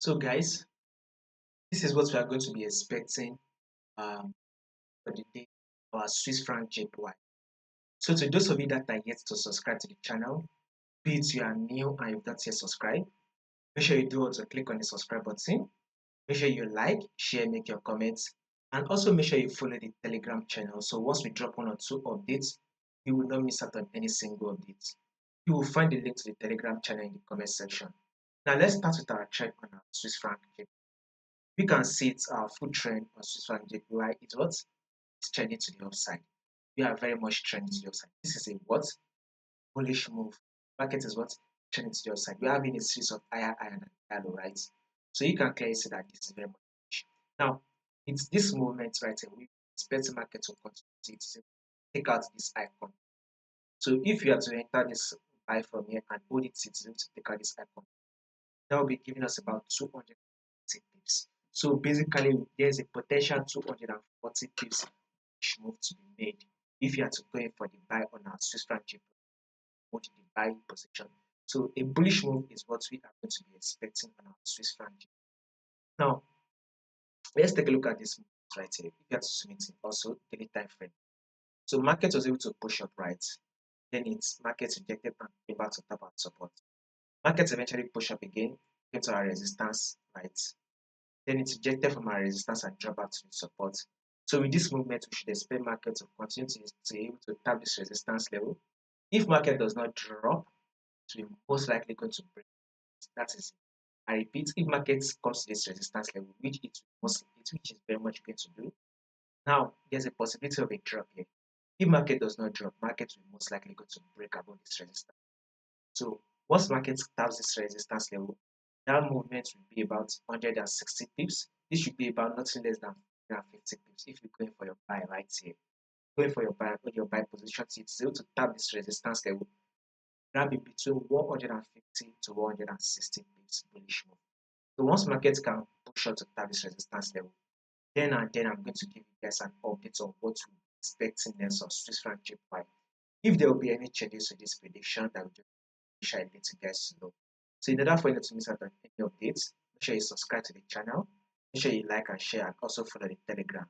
So guys, this is what we are going to be expecting for the day for our Swiss franc JPY. So to those of you that are yet to subscribe to the channel, be it you are new and you've not yet subscribed, make sure you do also click on the subscribe button. Make sure you like, share, make your comments, and also make sure you follow the Telegram channel. So once we drop one or two updates, you will not miss out on any single update. You will find the link to the Telegram channel in the comment section. Now let's start with our check on our Swiss franc JPY. We can see it's our full trend on Swiss franc JPY is what? It's trending to the upside. We are very much trending to the upside. This is a what? Bullish move. Market is what? Trending to the upside. We are having a series of higher high and higher low, right? So you can clearly see that this is very much bullish. Now, it's this movement right here. We expect the market to continue to take out this icon. So if you are to enter this buy from here and hold it, it's going to take out this icon. That will be giving us about 240 pips. So basically, there's a potential 240 pips move to be made if you are to go in for the buy on our Swiss franc JPY, hold the buy position. So a bullish move is what we are going to be expecting on our Swiss franc JPY. Now, let's take a look at this move right here. If you are to zoom it in, also daily time frame. So market was able to push up right, then its market rejected and came back to tap out support. Market eventually push up again, came to our resistance right, then it rejected from our resistance and dropped back to the support. So with this movement, we should expect market to continue to be able to tap this resistance level. If market does not drop, it will most likely going to break. That is, I repeat, if market comes to this resistance level, which which is very much going to do. Now, there's a possibility of a drop here. If market does not drop, market will most likely go to break above this resistance. So once market taps this resistance level, that movement will be about 160 pips. This should be about nothing less than 50 pips if you're going for your buy right here. Going for your buy position, it's able to tap this resistance level, grab it between 150 to 160 pips bullish move. So once market can push up to tap this resistance level, then and then I'm going to give you guys an update on what to expect in terms of Swiss franc JPY. If there will be any changes to this prediction, that will just share it to guys to know. So in order for you not to miss out on any updates, make sure you subscribe to the channel, make sure you like and share, and also follow the Telegram.